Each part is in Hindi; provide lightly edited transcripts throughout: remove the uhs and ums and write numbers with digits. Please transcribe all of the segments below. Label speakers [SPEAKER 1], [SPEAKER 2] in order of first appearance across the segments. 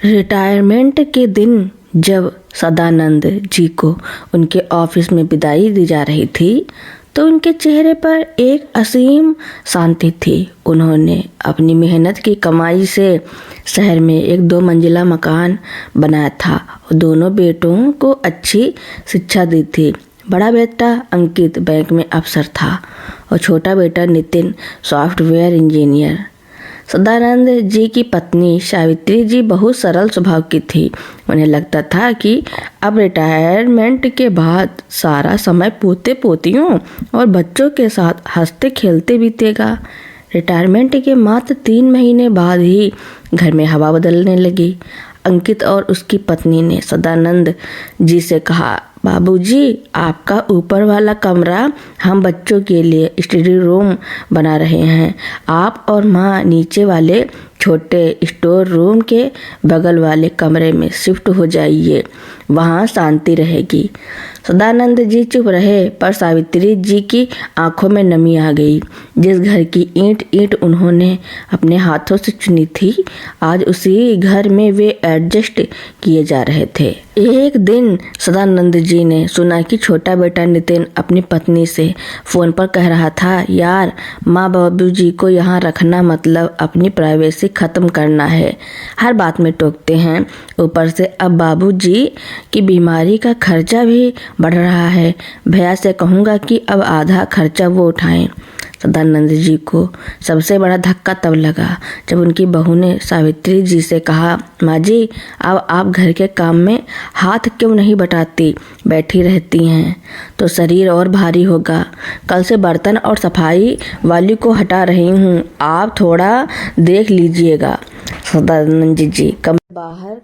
[SPEAKER 1] रिटायरमेंट के दिन जब सदानंद जी को उनके ऑफिस में विदाई दी जा रही थी तो उनके चेहरे पर एक असीम शांति थी। उन्होंने अपनी मेहनत की कमाई से शहर में एक 2 मंजिला मकान बनाया था और दोनों बेटों को अच्छी शिक्षा दी थी। बड़ा बेटा अंकित बैंक में अफसर था और छोटा बेटा नितिन सॉफ्टवेयर इंजीनियर। सदानंद जी की पत्नी सावित्री जी बहुत सरल स्वभाव की थी। उन्हें लगता था कि अब रिटायरमेंट के बाद सारा समय पोते पोतियों और बच्चों के साथ हंसते खेलते बीतेगा। रिटायरमेंट के मात्र 3 महीने बाद ही घर में हवा बदलने लगी। अंकित और उसकी पत्नी ने सदानंद जी से कहा, बाबूजी, आपका ऊपर वाला कमरा हम बच्चों के लिए स्टडी रूम बना रहे हैं। आप और माँ नीचे वाले छोटे स्टोर रूम के बगल वाले कमरे में शिफ्ट हो जाइए, वहाँ शांति रहेगी। सदानंद जी चुप रहे, पर सावित्री जी की आंखों में नमी आ गई। जिस घर की ईंट ईंट उन्होंने अपने हाथों से चुनी थी, आज उसी घर में वे एडजस्ट किए जा रहे थे। एक दिन सदानंद जी ने सुना कि छोटा बेटा नितिन अपनी पत्नी से फोन पर कह रहा था, यार, माँ बाबूजी को यहाँ रखना मतलब अपनी प्राइवेसी खत्म करना है। हर बात में टोकते हैं। ऊपर से अब बाबूजी की बीमारी का खर्चा भी बढ़ रहा है। भैया से कहूँगा कि अब आधा खर्चा वो उठाएं। सदानंद जी को सबसे बड़ा धक्का तब लगा जब उनकी बहू ने सावित्री जी से कहा, माँ जी, अब आप घर के काम में हाथ क्यों नहीं बटाती, बैठी रहती हैं तो शरीर और भारी होगा। कल से बर्तन और सफाई वाली को हटा रही हूँ, आप थोड़ा देख लीजिएगा। सदानंद जी कमरे बाहर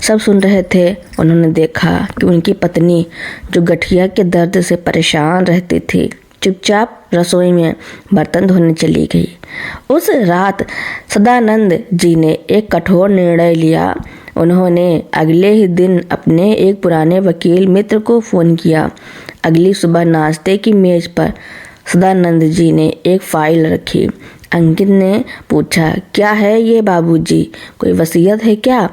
[SPEAKER 1] सब सुन रहे थे। उन्होंने देखा कि उनकी पत्नी, जो गठिया के दर्द से परेशान रहती थी, चुपचाप रसोई में बर्तन धोने चली गई। उस रात सदानंद जी ने एक कठोर निर्णय लिया। उन्होंने अगले ही दिन अपने एक पुराने वकील मित्र को फ़ोन किया। अगली सुबह नाश्ते की मेज पर सदानंद जी ने एक फाइल रखी। अंकित ने पूछा, क्या है ये बाबूजी, कोई वसीयत है क्या?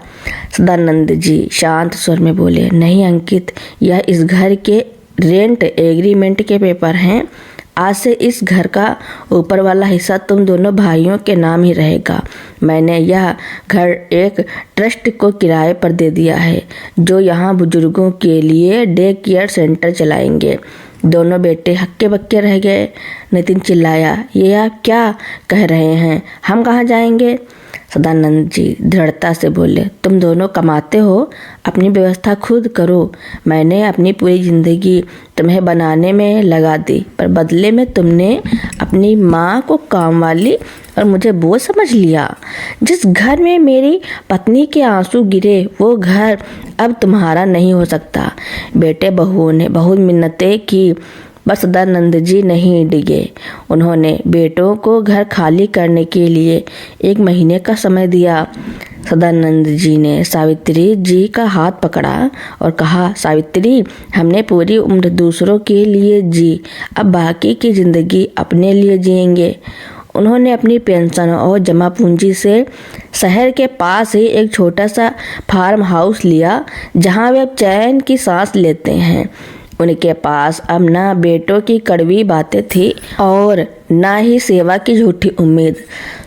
[SPEAKER 1] सदानंद जी शांत स्वर में बोले, नहीं अंकित, यह इस घर के रेंट एग्रीमेंट के पेपर हैं। आज से इस घर का ऊपर वाला हिस्सा तुम दोनों भाइयों के नाम ही रहेगा। मैंने यह घर एक ट्रस्ट को किराए पर दे दिया है, जो यहाँ बुजुर्गों के लिए डे केयर सेंटर चलाएंगे। दोनों बेटे हक्के बक्के रह गए। नितिन चिल्लाया, ये आप क्या कह रहे हैं, हम कहाँ जाएंगे? सदानंद जी दृढ़ता से बोले, तुम दोनों कमाते हो, अपनी व्यवस्था खुद करो। मैंने अपनी पूरी जिंदगी तुम्हें बनाने में लगा दी, पर बदले में तुमने अपनी माँ को काम वाली और मुझे बोझ समझ लिया। जिस घर में मेरी पत्नी के आंसू गिरे, वो घर अब तुम्हारा नहीं हो सकता। बेटे बहुओं ने बहुत मिन्नतें की, बस सदानंद जी नहीं डिगे। उन्होंने बेटों को घर खाली करने के लिए 1 महीने का समय दिया। सदानंद जी ने सावित्री जी का हाथ पकड़ा और कहा, सावित्री, हमने पूरी उम्र दूसरों के लिए जी, अब बाकी की जिंदगी अपने लिए जिएंगे। उन्होंने अपनी पेंशन और जमा पूंजी से शहर के पास ही एक छोटा सा फार्म हाउस लिया, जहां वे अब चैन की सांस लेते हैं। उनके पास अब ना बेटों की कड़वी बातें थी और ना ही सेवा की झूठी उम्मीद।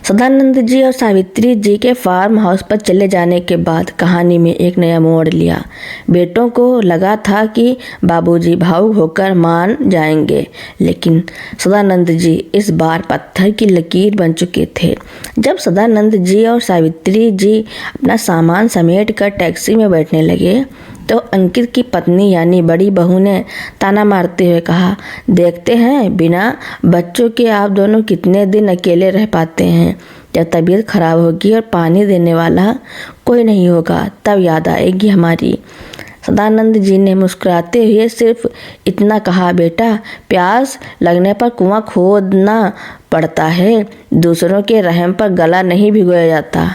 [SPEAKER 1] सदानंद जी और सावित्री जी के फार्म हाउस पर चले जाने के बाद कहानी में एक नया मोड़ लिया। बेटों को लगा था कि बाबूजी भावुक होकर मान जाएंगे, लेकिन सदानंद जी इस बार पत्थर की लकीर बन चुके थे। जब सदानंद जी और सावित्री जी अपना सामान समेट कर टैक्सी में बैठने लगे तो अंकित की पत्नी यानी बड़ी बहू ने ताना मारते हुए कहा, देखते हैं बिना बच्चों के आप दोनों कितने दिन अकेले रह पाते हैं। जब तबीयत खराब होगी और पानी देने वाला कोई नहीं होगा, तब याद आएगी हमारी। सदानंद जी ने मुस्कुराते हुए सिर्फ इतना कहा, बेटा, प्यास लगने पर कुआं खोदना पड़ता है, दूसरों के रहम पर गला नहीं भिगोया जाता।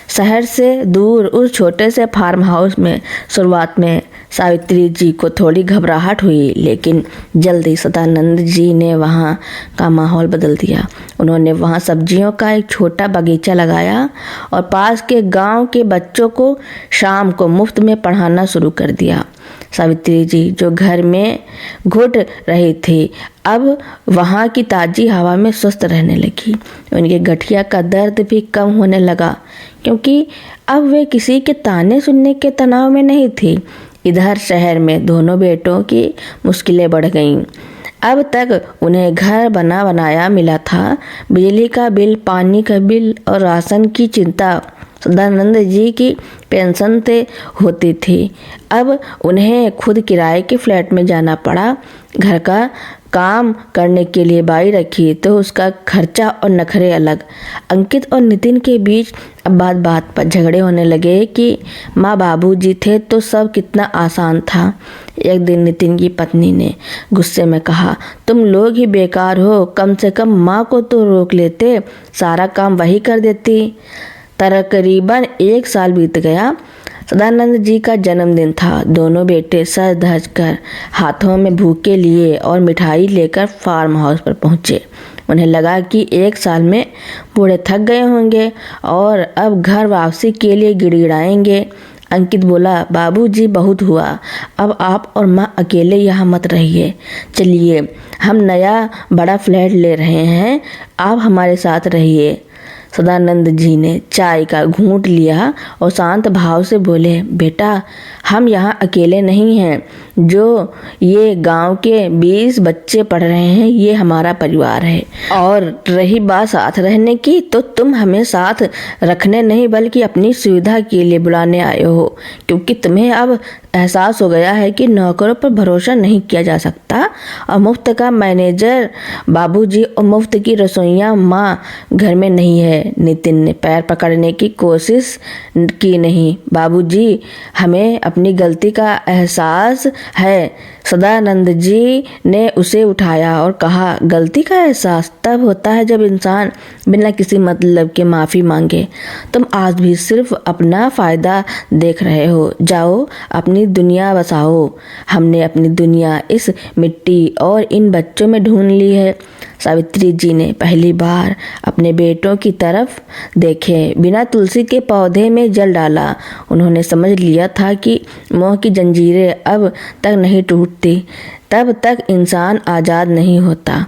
[SPEAKER 1] शहर से दूर उस छोटे से फार्म हाउस में शुरुआत में सावित्री जी को थोड़ी घबराहट हुई, लेकिन जल्दी सदानंद जी ने वहाँ का माहौल बदल दिया। उन्होंने वहाँ सब्जियों का एक छोटा बगीचा लगाया और पास के गांव के बच्चों को शाम को मुफ्त में पढ़ाना शुरू कर दिया। सावित्री जी जो घर में घुट रही थी, अब वहाँ की ताज़ी हवा में स्वस्थ रहने लगी। उनके गठिया का दर्द भी कम होने लगा, क्योंकि अब वे किसी के ताने सुनने के तनाव में नहीं थी। इधर शहर में दोनों बेटों की मुश्किलें बढ़ गईं। अब तक उन्हें घर बना बनाया मिला था। बिजली का बिल, पानी का बिल और राशन की चिंता सदानंद जी की पेंशन से होती थी। अब उन्हें खुद किराए के फ्लैट में जाना पड़ा। घर का काम करने के लिए बाई रखी तो उसका खर्चा और नखरे अलग। अंकित और नितिन के बीच अब बात बात पर झगड़े होने लगे कि माँ बाबू जी थे तो सब कितना आसान था। एक दिन नितिन की पत्नी ने गुस्से में कहा, तुम लोग ही बेकार हो, कम से कम माँ को तो रोक लेते, सारा काम वही कर देती। तकरीबन 1 साल बीत गया। सदानंद जी का जन्मदिन था। दोनों बेटे सज धज कर हाथों में भूखे लिए और मिठाई लेकर फार्म हाउस पर पहुंचे। उन्हें लगा कि 1 साल में बूढ़े थक गए होंगे और अब घर वापसी के लिए गिड़गिड़ाएंगे। अंकित बोला, बाबूजी बहुत हुआ, अब आप और माँ अकेले यहाँ मत रहिए। चलिए, हम नया बड़ा फ्लैट ले रहे हैं, आप हमारे साथ रहिए। सदानंद जी ने चाय का घूंट लिया और शांत भाव से बोले, बेटा, हम यहाँ अकेले नहीं हैं। जो ये गांव के 20 बच्चे पढ़ रहे हैं, ये हमारा परिवार है। और रही बात साथ रहने की, तो तुम हमें साथ रखने नहीं बल्कि अपनी सुविधा के लिए बुलाने आए हो, क्योंकि तुम्हें अब एहसास हो गया है कि नौकरों पर भरोसा नहीं किया जा सकता और मुफ्त का मैनेजर बाबूजी और मुफ्त की रसोइयाँ माँ घर में नहीं है। नितिन ने पैर पकड़ने की कोशिश की, नहीं बाबूजी, हमें अपनी गलती का एहसास है। सदानंद जी ने उसे उठाया और कहा, गलती का एहसास तब होता है जब इंसान बिना किसी मतलब के माफ़ी मांगे। तुम आज भी सिर्फ अपना फ़ायदा देख रहे हो। जाओ, अपनी दुनिया बसाओ। हमने अपनी दुनिया इस मिट्टी और इन बच्चों में ढूंढ ली है। सावित्री जी ने पहली बार अपने बेटों की तरफ देखे बिना तुलसी के पौधे में जल डाला। उन्होंने समझ लिया था कि मोह की जंजीरें अब तक नहीं टूटती, तब तक इंसान आज़ाद नहीं होता।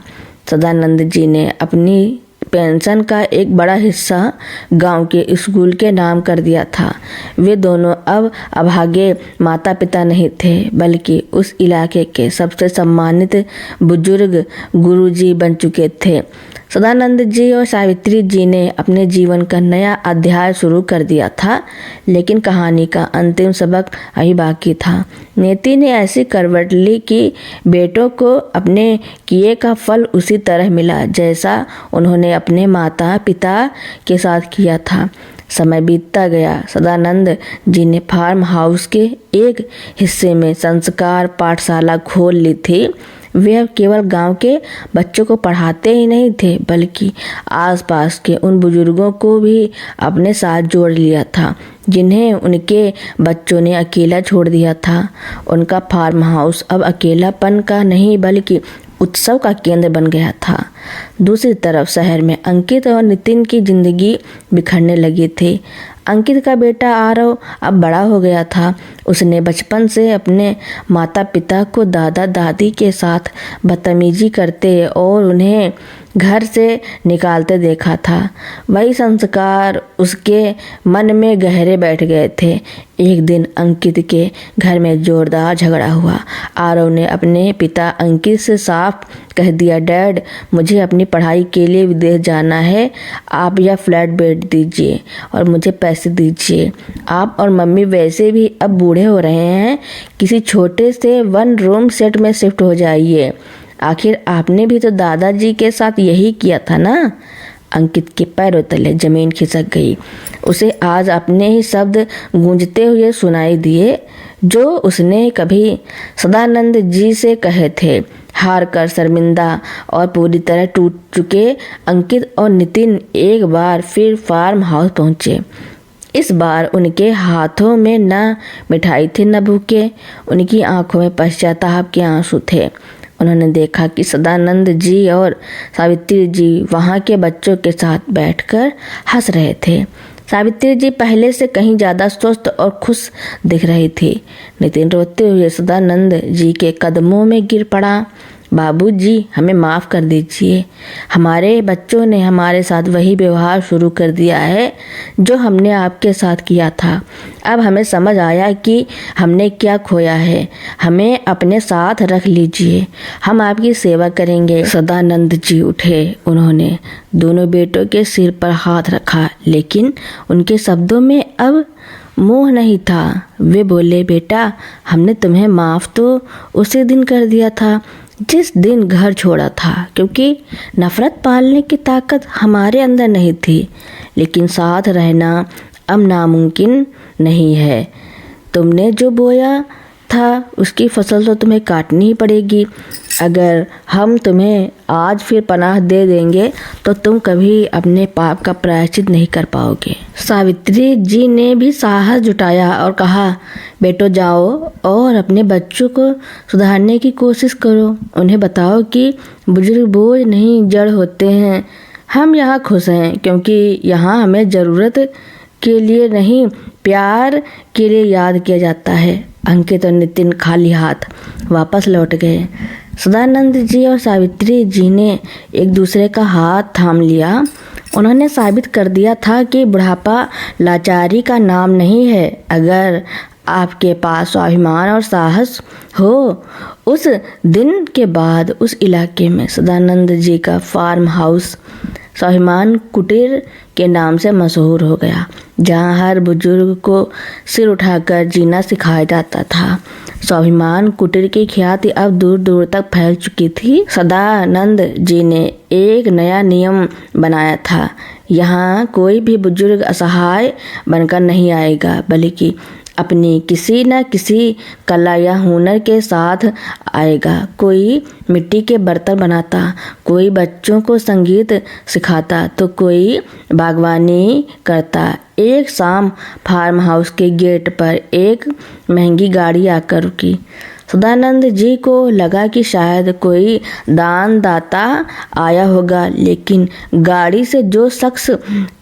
[SPEAKER 1] सदानंद जी ने अपनी पेंशन का एक बड़ा हिस्सा गांव के स्कूल के नाम कर दिया था। वे दोनों अब अभागे माता पिता नहीं थे, बल्कि उस इलाके के सबसे सम्मानित बुजुर्ग गुरुजी बन चुके थे। सदानंद जी और सावित्री जी ने अपने जीवन का नया अध्याय शुरू कर दिया था, लेकिन कहानी का अंतिम सबक अभी बाकी था। नीति ने ऐसी करवट ली कि बेटों को अपने किए का फल उसी तरह मिला जैसा उन्होंने अपने माता पिता के साथ किया था। समय बीतता गया। सदानंद जी ने फार्म हाउस के एक हिस्से में संस्कार पाठशाला खोल ली थी। वे अब केवल गांव के बच्चों को पढ़ाते ही नहीं थे, बल्कि आसपास के उन बुजुर्गों को भी अपने साथ जोड़ लिया था जिन्हें उनके बच्चों ने अकेला छोड़ दिया था। उनका फार्म हाउस अब अकेलापन का नहीं बल्कि उत्सव का केंद्र बन गया था। दूसरी तरफ शहर में अंकित और नितिन की जिंदगी बिखरने लगी थी। अंकित का बेटा आरव अब बड़ा हो गया था। उसने बचपन से अपने माता पिता को दादा दादी के साथ बदतमीजी करते और उन्हें घर से निकालते देखा था। वही संस्कार उसके मन में गहरे बैठ गए थे। एक दिन अंकित के घर में जोरदार झगड़ा हुआ। आरव ने अपने पिता अंकित से साफ कह दिया, डैड, मुझे अपनी पढ़ाई के लिए विदेश जाना है। आप यह फ्लैट बेच दीजिए और मुझे पैसे दीजिए। आप और मम्मी वैसे भी अब बूढ़े हो रहे हैं, किसी छोटे से 1 रूम सेट में शिफ्ट हो जाइए। आखिर आपने भी तो दादाजी के साथ यही किया था ना। अंकित के पैरों तले जमीन खिसक गई। उसे आज अपने ही शब्द गूंजते हुए सुनाई दिए जो उसने कभी सदानंद जी से कहे थे। हार कर शर्मिंदा और पूरी तरह टूट चुके अंकित और नितिन एक बार फिर फार्म हाउस पहुंचे। इस बार उनके हाथों में न मिठाई थी न बुके, उनकी आंखों में पश्चाताप के आंसू थे। उन्होंने देखा कि सदानंद जी और सावित्री जी वहाँ के बच्चों के साथ बैठकर हंस रहे थे। सावित्री जी पहले से कहीं ज़्यादा स्वस्थ और खुश दिख रही थी। नितिन रोते हुए सदानंद जी के कदमों में गिर पड़ा। बाबूजी, हमें माफ़ कर दीजिए। हमारे बच्चों ने हमारे साथ वही व्यवहार शुरू कर दिया है जो हमने आपके साथ किया था। अब हमें समझ आया कि हमने क्या खोया है। हमें अपने साथ रख लीजिए, हम आपकी सेवा करेंगे। सदानंद जी उठे। उन्होंने दोनों बेटों के सिर पर हाथ रखा, लेकिन उनके शब्दों में अब मोह नहीं था। वे बोले, बेटा, हमने तुम्हें माफ़ तो उसी दिन कर दिया था जिस दिन घर छोड़ा था, क्योंकि नफरत पालने की ताकत हमारे अंदर नहीं थी। लेकिन साथ रहना अब नामुमकिन नहीं है। तुमने जो बोया था उसकी फसल तो तुम्हें काटनी ही पड़ेगी। अगर हम तुम्हें आज फिर पनाह दे देंगे तो तुम कभी अपने पाप का प्रायश्चित नहीं कर पाओगे। सावित्री जी ने भी साहस जुटाया और कहा, बेटो, जाओ और अपने बच्चों को सुधारने की कोशिश करो। उन्हें बताओ कि बुजुर्ग बोझ नहीं जड़ होते हैं। हम यहाँ खुश हैं क्योंकि यहाँ हमें ज़रूरत के लिए नहीं, प्यार के लिए याद किया जाता है। अंकित और नितिन खाली हाथ वापस लौट गए। सदानंद जी और सावित्री जी ने एक दूसरे का हाथ थाम लिया। उन्होंने साबित कर दिया था कि बुढ़ापा लाचारी का नाम नहीं है। अगर आपके पास स्वाभिमान और साहस हो। उस दिन के बाद उस इलाके में सदानंद जी का फार्म हाउस स्वाभिमान कुटीर के नाम से मशहूर हो गया, जहां हर बुजुर्ग को सिर उठाकर जीना सिखाया जाता था। स्वाभिमान कुटीर की ख्याति अब दूर दूर तक फैल चुकी थी। सदानंद जी ने एक नया नियम बनाया था। यहाँ कोई भी बुजुर्ग असहाय बनकर नहीं आएगा, बल्कि अपनी किसी न किसी कला या हुनर के साथ आएगा। कोई मिट्टी के बर्तन बनाता, कोई बच्चों को संगीत सिखाता, तो कोई बागवानी करता। एक शाम फार्म हाउस के गेट पर एक महंगी गाड़ी आकर रुकी। सदानंद जी को लगा कि शायद कोई दानदाता आया होगा, लेकिन गाड़ी से जो शख्स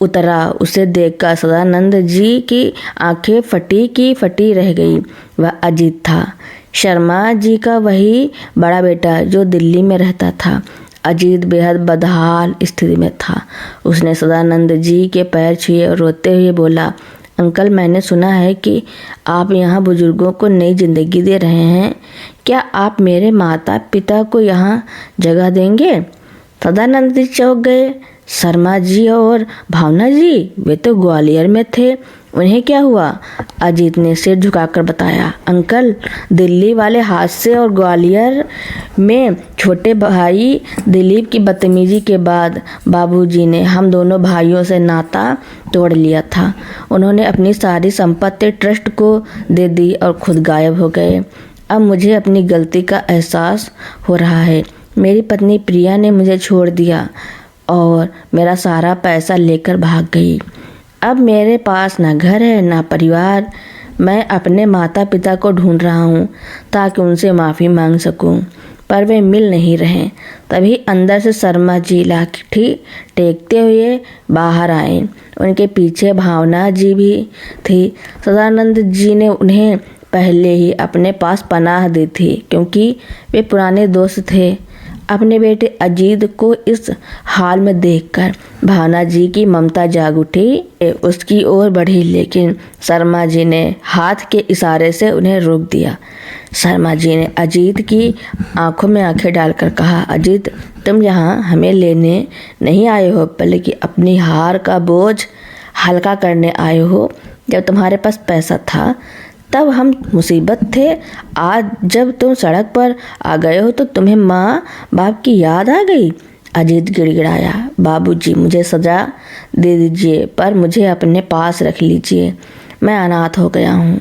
[SPEAKER 1] उतरा उसे देखकर सदानंद जी की आंखें फटी की फटी रह गई। वह अजीत था, शर्मा जी का वही बड़ा बेटा जो दिल्ली में रहता था। अजीत बेहद बदहाल स्थिति में था। उसने सदानंद जी के पैर छुए और रोते हुए बोला, अंकल, मैंने सुना है कि आप यहाँ बुजुर्गों को नई जिंदगी दे रहे हैं। क्या आप मेरे माता पिता को यहाँ जगह देंगे? सदानंद जी चौंक गए। शर्मा जी और भावना जी, वे तो ग्वालियर में थे, उन्हें क्या हुआ? अजीत ने सिर झुकाकर बताया, अंकल, दिल्ली वाले हादसे और ग्वालियर में छोटे भाई दिलीप की बदतमीजी के बाद बाबूजी ने हम दोनों भाइयों से नाता तोड़ लिया था। उन्होंने अपनी सारी संपत्ति ट्रस्ट को दे दी और खुद गायब हो गए। अब मुझे अपनी गलती का एहसास हो रहा है। मेरी पत्नी प्रिया ने मुझे छोड़ दिया और मेरा सारा पैसा लेकर भाग गई। अब मेरे पास ना घर है ना परिवार। मैं अपने माता पिता को ढूंढ रहा हूँ ताकि उनसे माफ़ी मांग सकूँ, पर वे मिल नहीं रहे। तभी अंदर से शर्मा जी लाठी टेकते हुए बाहर आए। उनके पीछे भावना जी भी थी। सदानंद जी ने उन्हें पहले ही अपने पास पनाह दी थी, क्योंकि वे पुराने दोस्त थे। अपने बेटे अजीत को इस हाल में देखकर भावना जी की ममता जाग उठी। उसकी ओर बढ़ी, लेकिन शर्मा जी ने हाथ के इशारे से उन्हें रोक दिया। शर्मा जी ने अजीत की आंखों में आंखें डालकर कहा, अजीत, तुम यहाँ हमें लेने नहीं आए हो, बल्कि अपनी हार का बोझ हल्का करने आए हो। जब तुम्हारे पास पैसा था तब हम मुसीबत थे। आज जब तुम सड़क पर आ गए हो तो तुम्हें माँ बाप की याद आ गई। अजीत गिड़गिड़ाया, बाबूजी, मुझे सजा दे दीजिए, पर मुझे अपने पास रख लीजिए। मैं अनाथ हो गया हूँ।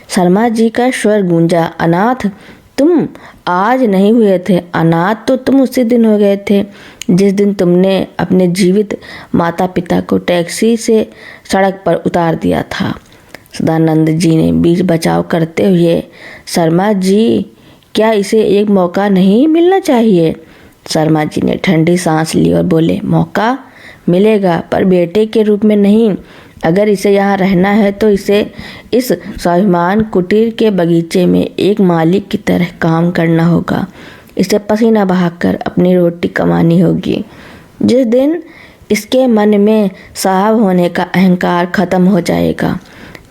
[SPEAKER 1] शर्मा जी का स्वर गूंजा, अनाथ? तुम आज नहीं हुए थे अनाथ, तो तुम उसी दिन हो गए थे जिस दिन तुमने अपने जीवित माता पिता को टैक्सी से सड़क पर उतार दिया था। सदानंद जी ने बीच बचाव करते हुए, शर्मा जी, क्या इसे एक मौका नहीं मिलना चाहिए? शर्मा जी ने ठंडी सांस ली और बोले, मौका मिलेगा, पर बेटे के रूप में नहीं। अगर इसे यहाँ रहना है तो इसे इस स्वाभिमान कुटीर के बगीचे में एक मालिक की तरह काम करना होगा। इसे पसीना बहाकर अपनी रोटी कमानी होगी। जिस दिन इसके मन में साहब होने का अहंकार खत्म हो जाएगा,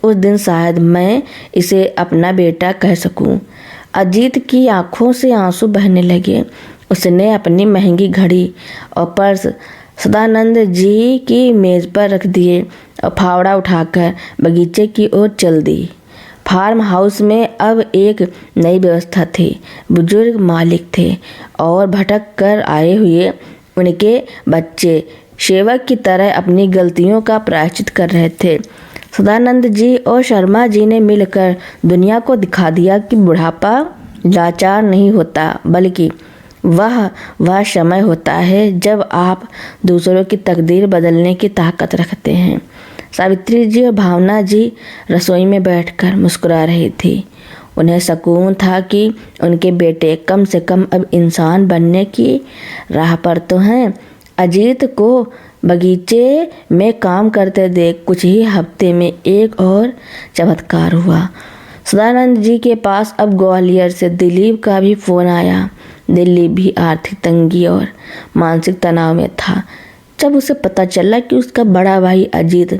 [SPEAKER 1] उस दिन शायद मैं इसे अपना बेटा कह सकूं। अजीत की आंखों से आंसू बहने लगे। उसने अपनी महंगी घड़ी और पर्स सदानंद जी की मेज पर रख दिए और फावड़ा उठाकर बगीचे की ओर चल दी। फार्म हाउस में अब एक नई व्यवस्था थी। बुजुर्ग मालिक थे और भटक कर आए हुए उनके बच्चे सेवक की तरह अपनी गलतियों का प्रायश्चित कर रहे थे। सदानंद जी और शर्मा जी ने मिलकर दुनिया को दिखा दिया कि बुढ़ापा लाचार नहीं होता, बल्कि वह समय होता है जब आप दूसरों की तकदीर बदलने की ताकत रखते हैं। सावित्री जी और भावना जी रसोई में बैठकर मुस्कुरा रही थी। उन्हें सुकून था कि उनके बेटे कम से कम अब इंसान बनने की राह पर तो हैं। अजीत को बगीचे में काम करते देख कुछ ही हफ्ते में एक और चमत्कार हुआ। सदानंद जी के पास अब ग्वालियर से दिलीप का भी फोन आया। दिलीप भी आर्थिक तंगी और मानसिक तनाव में था। जब उसे पता चला कि उसका बड़ा भाई अजीत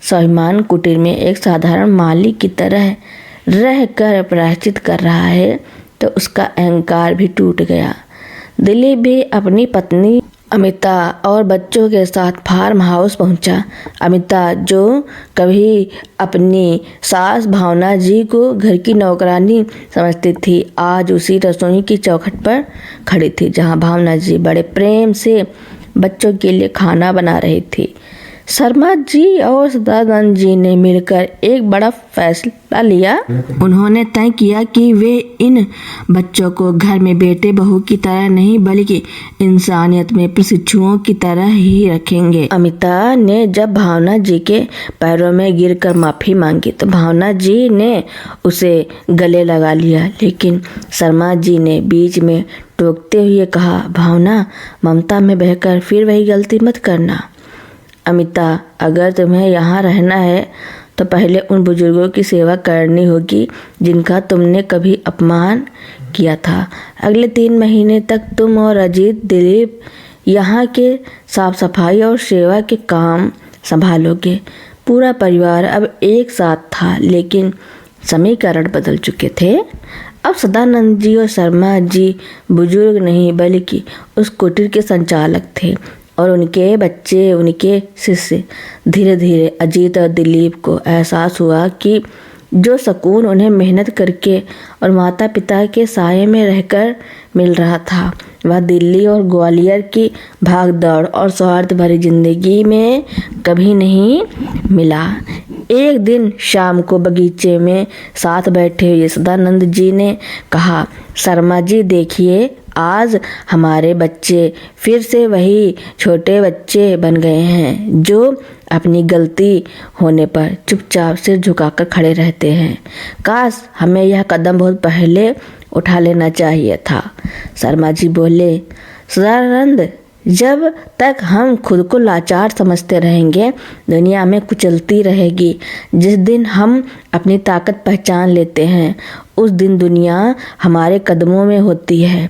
[SPEAKER 1] स्वाभिमान कुटीर में एक साधारण मालिक की तरह रहकर प्रायश्चित कर रहा है, तो उसका अहंकार भी टूट गया। दिलीप भी अपनी पत्नी अमिता और बच्चों के साथ फार्म हाउस पहुंचा। अमिता, जो कभी अपनी सास भावना जी को घर की नौकरानी समझती थी, आज उसी रसोई की चौखट पर खड़ी थी जहां भावना जी बड़े प्रेम से बच्चों के लिए खाना बना रही थी। शर्मा जी और सदानंद जी ने मिलकर एक बड़ा फैसला लिया। उन्होंने तय किया कि वे इन बच्चों को घर में बेटे बहू की तरह नहीं, बल्कि इंसानियत में प्रशिक्षुओं की तरह ही रखेंगे। अमिता ने जब भावना जी के पैरों में गिरकर माफी मांगी तो भावना जी ने उसे गले लगा लिया, लेकिन शर्मा जी ने बीच में टोकते हुए कहा, भावना, ममता में बहकर फिर वही गलती मत करना। अमिता, अगर तुम्हें यहाँ रहना है तो पहले उन बुजुर्गों की सेवा करनी होगी जिनका तुमने कभी अपमान किया था। अगले 3 महीने तक तुम और अजीत, दिलीप यहाँ के साफ सफाई और सेवा के काम संभालोगे। पूरा परिवार अब एक साथ था, लेकिन समीकरण बदल चुके थे। अब सदानंद जी और शर्मा जी बुजुर्ग नहीं, बल्कि उस कुटीर के संचालक थे और उनके बच्चे उनके शिष्य। धीरे धीरे अजीत और दिलीप को एहसास हुआ कि जो सुकून उन्हें मेहनत करके और माता पिता के साये में रहकर मिल रहा था, वह दिल्ली और ग्वालियर की भाग दौड़ और स्वार्थ भरी जिंदगी में कभी नहीं मिला। एक दिन शाम को बगीचे में साथ बैठे हुए सदानंद जी ने कहा, शर्मा जी, देखिए, आज हमारे बच्चे फिर से वही छोटे बच्चे बन गए हैं जो अपनी गलती होने पर चुपचाप सिर झुकाकर खड़े रहते हैं। काश हमें यह कदम बहुत पहले उठा लेना चाहिए था। शर्मा जी बोले, सदानंद, जब तक हम खुद को लाचार समझते रहेंगे, दुनिया में कुचलती रहेगी। जिस दिन हम अपनी ताकत पहचान लेते हैं, उस दिन दुनिया हमारे कदमों में होती है।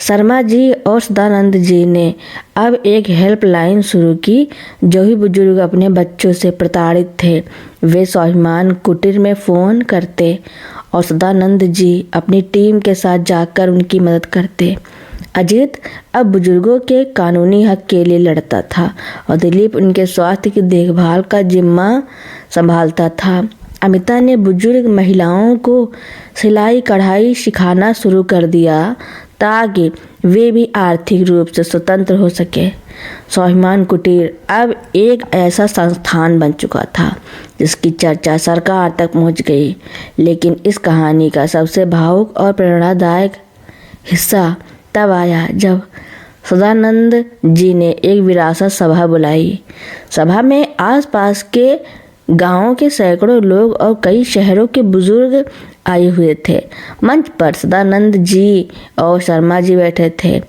[SPEAKER 1] शर्मा जी और सदानंद जी ने अब एक हेल्पलाइन शुरू की। जो भी बुजुर्ग अपने बच्चों से प्रताड़ित थे, वे स्वाभिमान कुटीर में फ़ोन करते और सदानंद जी अपनी टीम के साथ जाकर उनकी मदद करते। अजीत अब बुजुर्गों के कानूनी हक के लिए लड़ता था और दिलीप उनके स्वास्थ्य की देखभाल का जिम्मा संभालता था। अमिता ने बुजुर्ग महिलाओं को सिलाई कढ़ाई सिखाना शुरू कर दिया ताकि वे भी आर्थिक रूप से स्वतंत्र हो सके। स्वाभिमान कुटीर अब एक ऐसा संस्थान बन चुका था जिसकी चर्चा सरकार तक पहुंच गई। लेकिन इस कहानी का सबसे भावुक और प्रेरणादायक हिस्सा तब आया जब सदानंद जी ने एक विरासत सभा बुलाई। सभा में आसपास के गांवों के सैकड़ों लोग और कई शहरों के बुजुर्ग आए हुए थे। मंच पर सदानंद जी और शर्मा जी बैठे थे।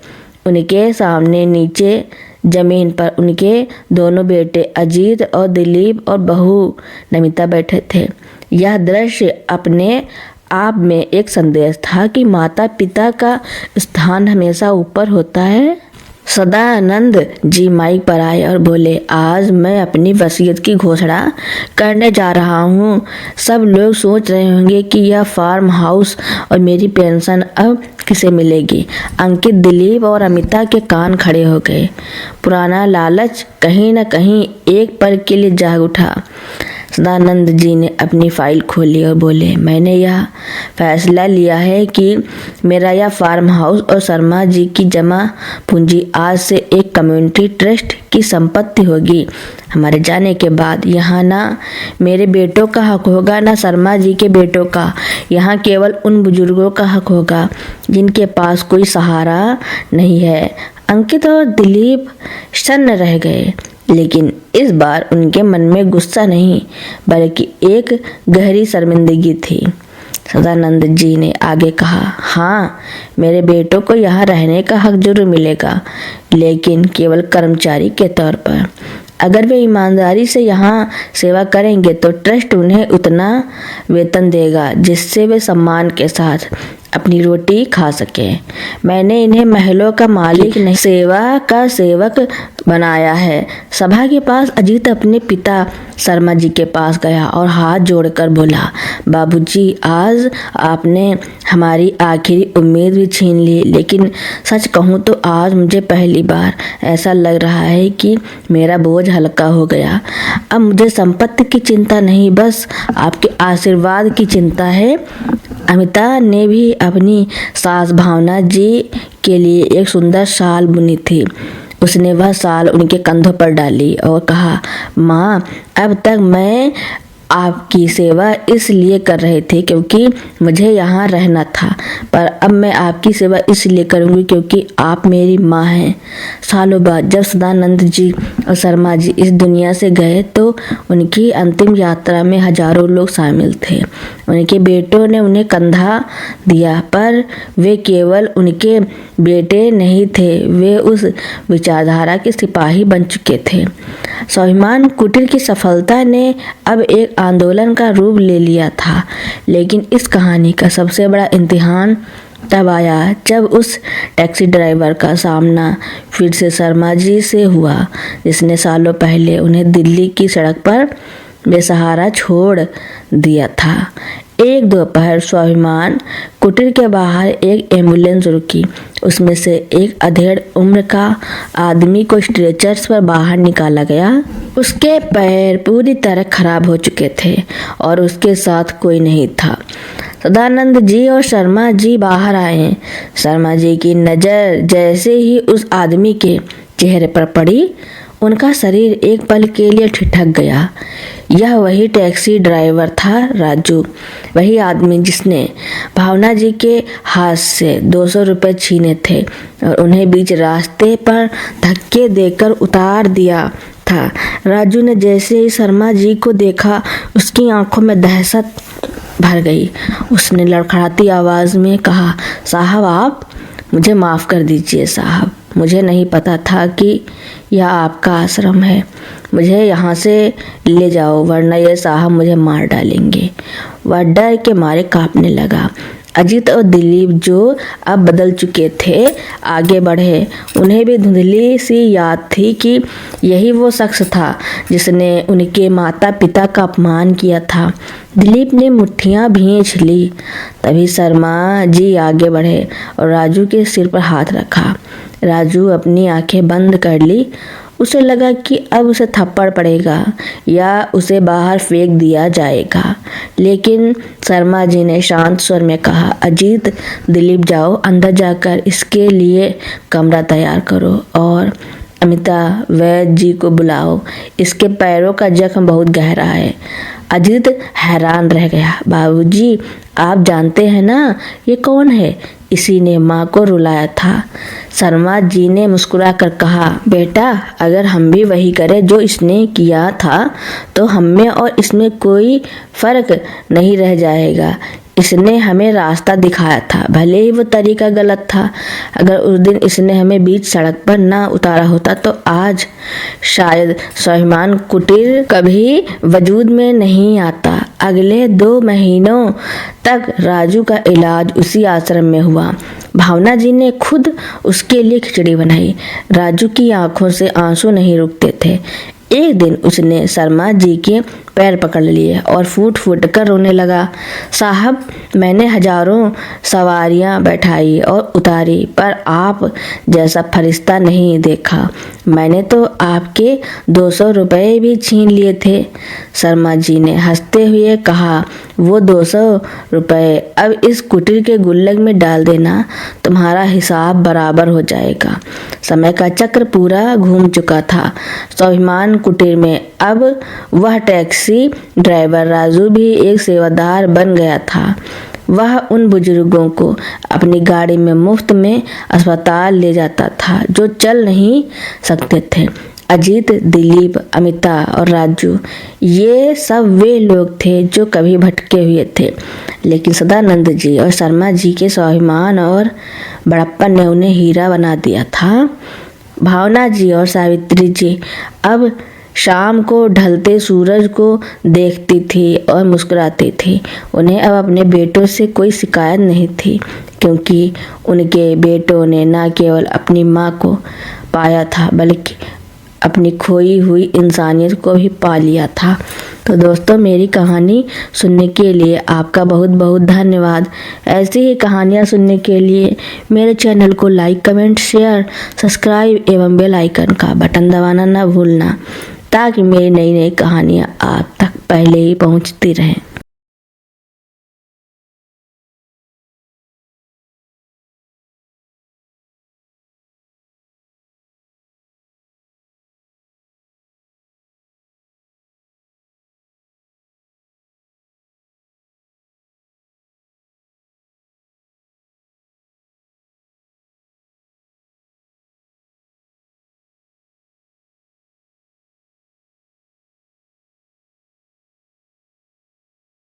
[SPEAKER 1] उनके सामने नीचे जमीन पर उनके दोनों बेटे अजीत और दिलीप और बहू नमिता बैठे थे। यह दृश्य अपने आप में एक संदेश था कि माता पिता का स्थान हमेशा ऊपर होता है। सदानंद जी माइक पर आए और बोले, आज मैं अपनी वसीयत की घोषणा करने जा रहा हूँ। सब लोग सोच रहे होंगे कि यह फार्म हाउस और मेरी पेंशन अब किसे मिलेगी। अंकित, दिलीप और अमिता के कान खड़े हो गए। पुराना लालच कहीं न कहीं एक पल के लिए जाग उठा। सदानंद जी ने अपनी फाइल खोली और बोले, मैंने यह फैसला लिया है कि मेरा यह फार्म हाउस और शर्मा जी की जमा पूंजी आज से एक कम्युनिटी ट्रस्ट की संपत्ति होगी। हमारे जाने के बाद यहाँ ना मेरे बेटों का हक होगा ना शर्मा जी के बेटों का। यहाँ केवल उन बुजुर्गों का हक होगा जिनके पास कोई सहारा नहीं है। अंकित और दिलीप सन्न रह गए, लेकिन इस बार उनके मन में गुस्सा नहीं बल्कि एक गहरी शर्मिंदगी थी। सदानंद जी ने आगे कहा, हाँ, मेरे बेटों को यहाँ रहने का हक जरूर मिलेगा, लेकिन केवल कर्मचारी के तौर पर। अगर वे ईमानदारी से यहाँ सेवा करेंगे तो ट्रस्ट उन्हें उतना वेतन देगा जिससे वे सम्मान के साथ अपनी रोटी खा सके। मैंने इन्हें महलों का मालिक नहीं, सेवा का सेवक बनाया है। सभा के पास अजीत अपने पिता शर्मा जी के पास गया और हाथ जोड़कर बोला, बाबूजी, आज आपने हमारी आखिरी उम्मीद भी छीन ली। लेकिन सच कहूँ तो आज मुझे पहली बार ऐसा लग रहा है कि मेरा बोझ हल्का हो गया। अब मुझे संपत्ति की चिंता नहीं, बस आपके आशीर्वाद की चिंता है। अमिता ने भी अपनी सास भावना जी के लिए एक सुंदर शाल बुनी थी। उसने वह शाल उनके कंधों पर डाली और कहा, माँ, अब तक मैं आपकी सेवा इसलिए कर रही थी क्योंकि मुझे यहाँ रहना था, पर अब मैं आपकी सेवा इसलिए करूँगी क्योंकि आप मेरी माँ हैं। सालों बाद जब सदानंद जी और शर्मा जी इस दुनिया से गए तो उनकी अंतिम यात्रा में हजारों लोग शामिल थे। उनके बेटों ने उन्हें कंधा दिया, पर वे केवल उनके बेटे नहीं थे, वे उस विचारधारा के सिपाही बन चुके थे। स्वाभिमान कुटीर की सफलता ने अब एक आंदोलन का रूप ले लिया था। लेकिन इस कहानी का सबसे बड़ा इम्तिहान तब आया जब उस टैक्सी ड्राइवर का सामना फिर से शर्मा जी से हुआ, जिसने सालों पहले उन्हें दिल्ली की सड़क पर बेसहारा छोड़ दिया था। एक दोपहर स्वाभिमान कुटीर के बाहर एक एम्बुलेंस रुकी। उसमें से एक अधेड़ उम्र का आदमी को स्ट्रेचर्स पर बाहर निकाला गया। उसके पैर पूरी तरह खराब हो चुके थे और उसके साथ कोई नहीं था। सदानंद जी और शर्मा जी बाहर आए। शर्मा जी की नज़र जैसे ही उस आदमी के चेहरे पर पड़ी, उनका शरीर एक पल के लिए ठिठक गया। यह वही टैक्सी ड्राइवर था, राजू, वही आदमी जिसने भावना जी के हाथ से 200 रुपये छीने थे और उन्हें बीच रास्ते पर धक्के देकर उतार दिया था। राजू ने जैसे ही शर्मा जी को देखा, उसकी आंखों में दहशत भर गई। उसने लड़खड़ाती आवाज़ में कहा, साहब, आप मुझे माफ़ कर दीजिए साहब, मुझे नहीं पता था कि यह आपका आश्रम है। मुझे यहाँ से ले जाओ वरना ये साहब मुझे मार डालेंगे। वह डर के मारे कांपने लगा। अजीत और दिलीप, जो अब बदल चुके थे, आगे बढ़े। उन्हें भी धुंधली सी याद थी कि यही वो शख्स था जिसने उनके माता पिता का अपमान किया था। दिलीप ने मुट्ठियां भींच ली। तभी शर्मा जी आगे बढ़े और राजू के सिर पर हाथ रखा। राजू अपनी आंखें बंद कर ली। उसे लगा कि अब उसे थप्पड़ पड़ेगा या उसे बाहर फेंक दिया जाएगा, लेकिन शर्मा जी ने शांत स्वर में कहा, अजीत, दिलीप जाओ अंदर जाकर इसके लिए कमरा तैयार करो और अमिता वैद्य जी को बुलाओ, इसके पैरों का जख्म बहुत गहरा है। अजीत हैरान रह गया। बाबूजी, आप जानते हैं ना ये कौन है? इसी ने माँ को रुलाया था। शर्मा जी ने मुस्कुराकर कहा, बेटा, अगर हम भी वही करें जो इसने किया था तो हम में और इसमें कोई फर्क नहीं रह जाएगा। इसने हमें रास्ता दिखाया था, भले ही वो तरीका गलत था। अगर उस दिन इसने हमें बीच सड़क पर ना उतारा होता तो आज शायद स्वाभिमान कुटीर कभी वजूद में नहीं आता। अगले 2 महीनों तक राजू का इलाज उसी आश्रम में हुआ। भावना जी ने खुद उसके लिए खिचड़ी बनाई। राजू की आंखों से आंसू नहीं रुकते थे। एक दिन उसने शर्मा जी के पैर पकड़ लिए और फूट फूट कर रोने लगा। साहब, मैंने हजारों सवारियां बैठाई और उतारी, पर आप जैसा फरिश्ता नहीं देखा। मैंने तो आपके 200 रुपये भी छीन लिए थे। शर्मा जी ने हंसते हुए कहा, वो 200 रुपये अब इस कुटीर के गुल्लक में डाल देना, तुम्हारा हिसाब बराबर हो जाएगा। समय का चक्र पूरा घूम चुका था। स्वाभिमान कुटीर में अब वह टैक्सी ड्राइवर राजू भी एक सेवादार बन गया था। वह उन बुजुर्गों को अपनी गाड़ी में मुफ्त में अस्पताल ले जाता था जो चल नहीं सकते थे। अजीत, दिलीप, अमिता और राजू, ये सब वे लोग थे जो कभी भटके हुए थे, लेकिन सदानंद जी और शर्मा जी के स्वाभिमान और बड़प्पन ने उन्हें हीरा बना दिया था। भावना जी और सावित्री जी अब शाम को ढलते सूरज को देखती थी और मुस्कुराती थी। उन्हें अब अपने बेटों से कोई शिकायत नहीं थी, क्योंकि उनके बेटों ने न केवल अपनी माँ को पाया था बल्कि अपनी खोई हुई इंसानियत को भी पा लिया था। तो दोस्तों, मेरी कहानी सुनने के लिए आपका बहुत बहुत धन्यवाद। ऐसी ही कहानियाँ सुनने के लिए मेरे चैनल को लाइक, कमेंट, शेयर, सब्सक्राइब एवं बेल आइकन का बटन दबाना ना भूलना, ताकि मेरी नई नई कहानियाँ आप तक पहले ही पहुँचती रहें।